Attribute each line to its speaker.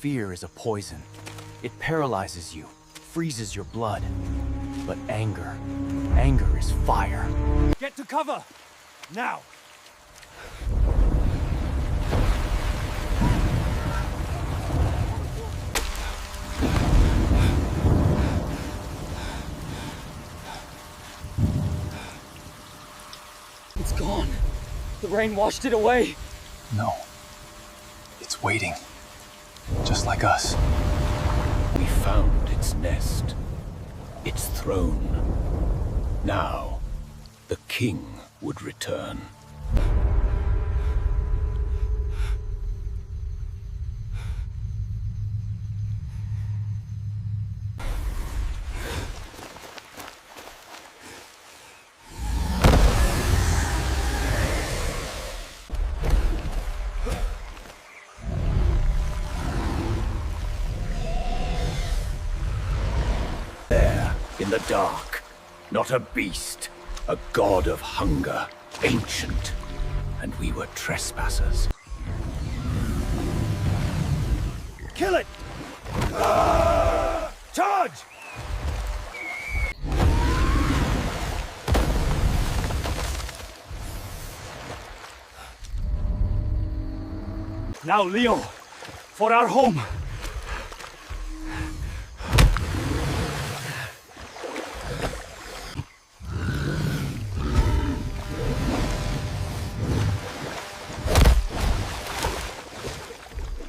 Speaker 1: Fear is a poison. It paralyzes you, freezes your blood. But anger is fire.
Speaker 2: Get to cover! Now!
Speaker 3: It's gone. The rain washed it away.
Speaker 4: No. It's waiting. Just like us.
Speaker 5: We found its nest, its throne. Now, the king would return. In the dark, not a beast, a god of hunger, ancient, and we were trespassers.
Speaker 2: Kill it! Charge! Now, Leo, for our home.